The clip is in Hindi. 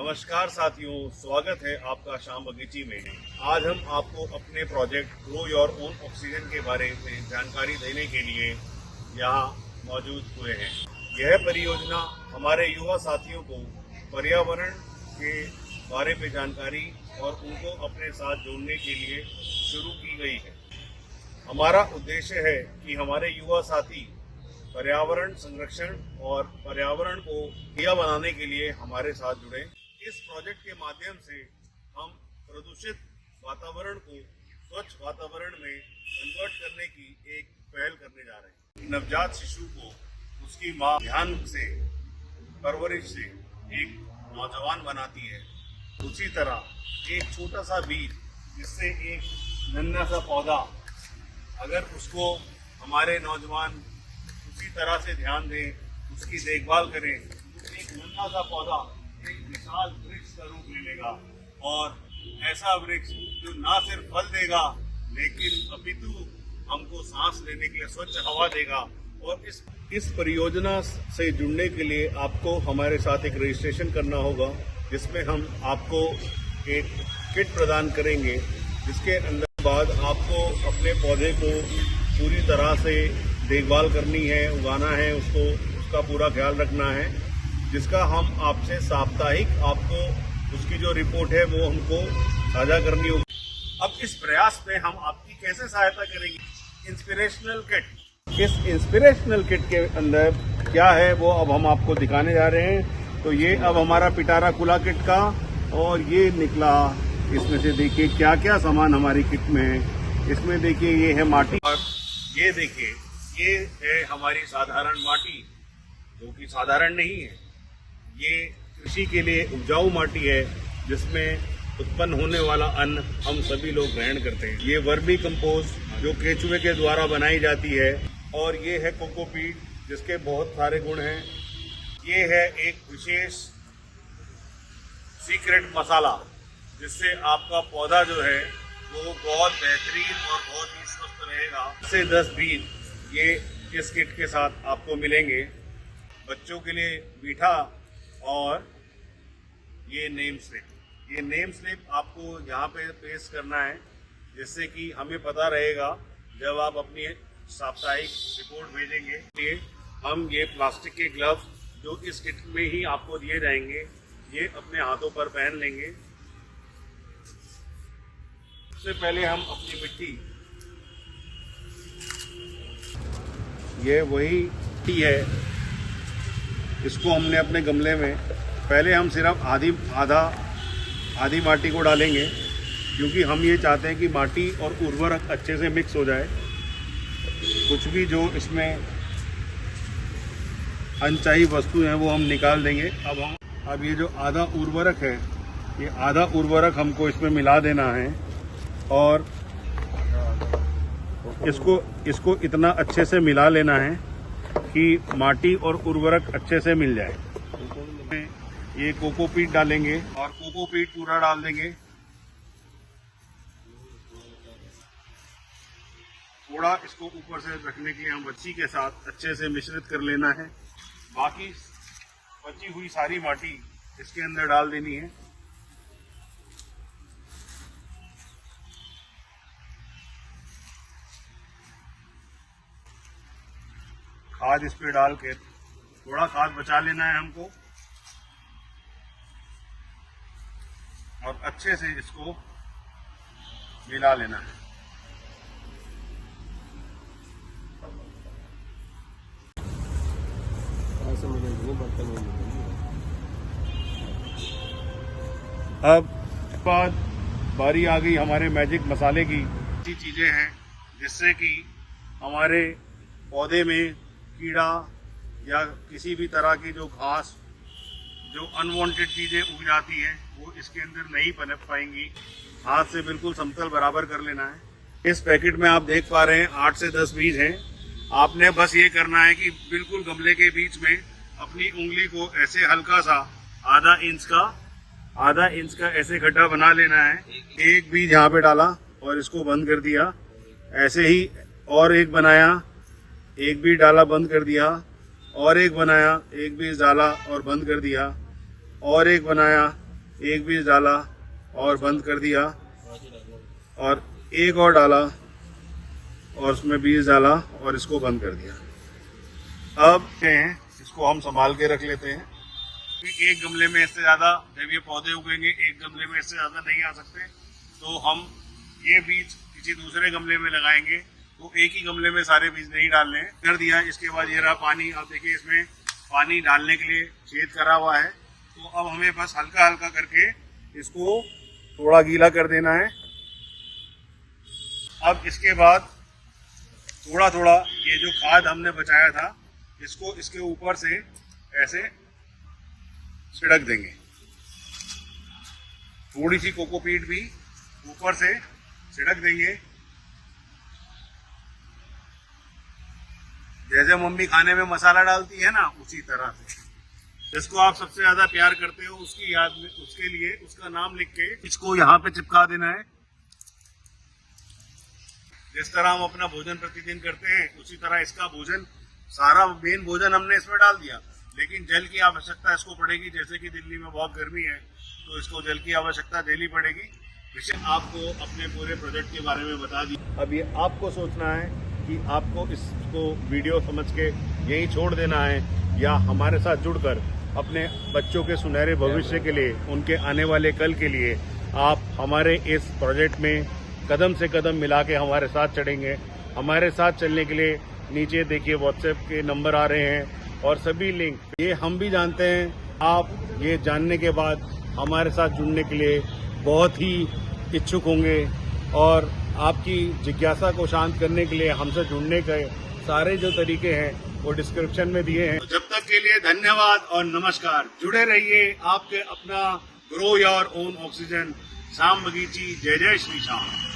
नमस्कार साथियों, स्वागत है आपका शाम बगीची में। आज हम आपको अपने project grow your own oxygen के बारे में जानकारी देने के लिए यहाँ मौजूद हुए हैं। यह परियोजना हमारे युवा साथियों को पर्यावरण के बारे में जानकारी और उनको अपने साथ जोड़ने के लिए शुरू की गई है। हमारा उद्देश्य है कि हमारे युवा साथी पर्यावरण संरक्षण और पर्यावरण को बढ़िया बनाने के लिए हमारे साथ जुड़े। इस प्रोजेक्ट के माध्यम से हम प्रदूषित वातावरण को स्वच्छ वातावरण में कन्वर्ट करने की एक पहल करने जा रहे हैं। नवजात शिशु को उसकी मां ध्यान से परवरिश से एक नौजवान बनाती है, उसी तरह एक छोटा सा बीज जिससे एक नन्हा सा पौधा, अगर उसको हमारे नौजवान उसी तरह से ध्यान दें, उसकी देखभाल करें, एक नन्हा सा पौधा एक विशाल वृक्ष का रूप ले लेगा और ऐसा वृक्ष जो ना सिर्फ फल देगा लेकिन अपितु हमको सांस लेने के लिए स्वच्छ हवा देगा। और इस परियोजना से जुड़ने के लिए आपको हमारे साथ एक रजिस्ट्रेशन करना होगा, जिसमें हम आपको एक किट प्रदान करेंगे, जिसके अंदर बाद आपको अपने पौधे को पूरी तरह से देखभाल करनी है, उगाना है, उसका पूरा ख्याल रखना है, जिसका हम आपसे साप्ताहिक आपको उसकी जो रिपोर्ट है वो हमको साझा करनी होगी। अब इस प्रयास में हम आपकी कैसे सहायता करेंगे? Inspirational kit. इस इंस्पिरेशनल किट के अंदर क्या है वो अब हम आपको दिखाने जा रहे हैं। तो ये अब हमारा पिटारा कुला किट का, और ये निकला इसमें से, देखिए क्या क्या सामान हमारी किट में है। इसमें देखिए ये है माटी, और ये देखिए ये है हमारी साधारण माटी, जो कि साधारण नहीं है। ये कृषि के लिए उपजाऊ माटी है, जिसमें उत्पन्न होने वाला अन्न हम सभी लोग ग्रहण करते हैं। ये वर्मी कंपोस्ट जो केचुए के द्वारा बनाई जाती है, और ये है कोकोपीट जिसके बहुत सारे गुण हैं। ये है एक विशेष सीक्रेट मसाला, जिससे आपका पौधा जो है वो बहुत बेहतरीन और बहुत ही स्वस्थ रहेगा। 10 बीज ये इस किट के साथ आपको मिलेंगे। बच्चों के लिए मीठा और ये नेम स्लिप। ये नेम स्लिप आपको यहाँ पे पेश करना है, जिससे कि हमें पता रहेगा जब आप अपनी साप्ताहिक रिपोर्ट भेजेंगे। हम ये प्लास्टिक के ग्लव्स जो इस किट में ही आपको दिए जाएंगे, ये अपने हाथों पर पहन लेंगे। सबसे पहले हम अपनी मिट्टी, ये वही मिट्टी है, इसको हमने अपने गमले में पहले हम सिर्फ आधी माटी को डालेंगे, क्योंकि हम ये चाहते हैं कि माटी और उर्वरक अच्छे से मिक्स हो जाए। कुछ भी जो इसमें अनचाही वस्तु हैं वो हम निकाल देंगे। अब ये जो आधा उर्वरक है, ये आधा उर्वरक हमको इसमें मिला देना है, और इसको इतना अच्छे से मिला लेना है कि माटी और उर्वरक अच्छे से मिल जाए। ये कोकोपीट डालेंगे और कोकोपीट पूरा डाल देंगे। थोड़ा इसको ऊपर से रखने के लिए हम बच्ची के साथ अच्छे से मिश्रित कर लेना है। बाकी बची हुई सारी माटी इसके अंदर डाल देनी है। खाद इस पे डाल के थोड़ा खाद बचा लेना है हमको, और अच्छे से इसको मिला लेना है। अब बाद बारी आ गई हमारे मैजिक मसाले की। ऐसी चीजें हैं जिससे कि हमारे पौधे में कीड़ा या किसी भी तरह की जो घास, जो अनवांटेड चीजें उग जाती हैं, वो इसके अंदर नहीं पनप पाएंगी। हाथ से बिल्कुल समतल बराबर कर लेना है। इस पैकेट में आप देख पा रहे हैं 8 से 10 बीज हैं। आपने बस ये करना है कि बिल्कुल गमले के बीच में अपनी उंगली को ऐसे हल्का सा आधा इंच का ऐसे गड्ढा बना लेना है। एक बीज यहाँ पे डाला और इसको बंद कर दिया, ऐसे ही और एक बनाया, एक बीज डाला बंद कर दिया, और एक बनाया, एक बीज डाला और बंद कर दिया, और एक बनाया, एक बीज डाला और बंद कर दिया, और एक और डाला और उसमें बीज डाला और इसको बंद कर दिया। अब इसको हम संभाल के रख लेते हैं। एक गमले में इससे ज्यादा, जब ये पौधे उगेंगे एक गमले में इससे ज्यादा नहीं आ सकते, तो हम ये बीज किसी दूसरे गमले में लगाएंगे। तो एक ही गमले में सारे बीज नहीं डालने हैं। कर दिया। इसके बाद ये रहा पानी। आप देखिए इसमें पानी डालने के लिए छेद करा हुआ है। तो अब हमें बस हल्का हल्का करके इसको थोड़ा गीला कर देना है। अब इसके बाद थोड़ा थोड़ा ये जो खाद हमने बचाया था इसको इसके ऊपर से ऐसे छिड़क देंगे। थोड़ी सी कोकोपीट भी ऊपर से छिड़क देंगे, जैसे मम्मी खाने में मसाला डालती है ना, उसी तरह से। जिसको आप सबसे ज्यादा प्यार करते हो उसकी याद में, उसके लिए उसका नाम लिख के इसको यहाँ पे चिपका देना है। जिस तरह हम अपना भोजन प्रतिदिन करते हैं उसी तरह इसका भोजन, सारा मेन भोजन हमने इसमें डाल दिया, लेकिन जल की आवश्यकता इसको पड़ेगी। जैसे कि दिल्ली में बहुत गर्मी है तो इसको जल की आवश्यकता देनी पड़ेगी। विषय आपको अपने पूरे प्रोजेक्ट के बारे में बता दी। अब ये आपको सोचना है कि आपको इसको वीडियो समझ के यहीं छोड़ देना है, या हमारे साथ जुड़कर अपने बच्चों के सुनहरे भविष्य के लिए, उनके आने वाले कल के लिए आप हमारे इस प्रोजेक्ट में कदम से कदम मिला के हमारे साथ चढ़ेंगे। हमारे साथ चलने के लिए नीचे देखिए व्हाट्सएप के नंबर आ रहे हैं और सभी लिंक, ये हम भी जानते हैं। आप ये जानने के बाद हमारे साथ जुड़ने के लिए बहुत ही इच्छुक होंगे, और आपकी जिज्ञासा को शांत करने के लिए हमसे जुड़ने के सारे जो तरीके हैं वो डिस्क्रिप्शन में दिए हैं। तो जब तक के लिए धन्यवाद और नमस्कार। जुड़े रहिए आपके अपना grow your own oxygen, Shyam बगीची। जय जय श्री श्याम।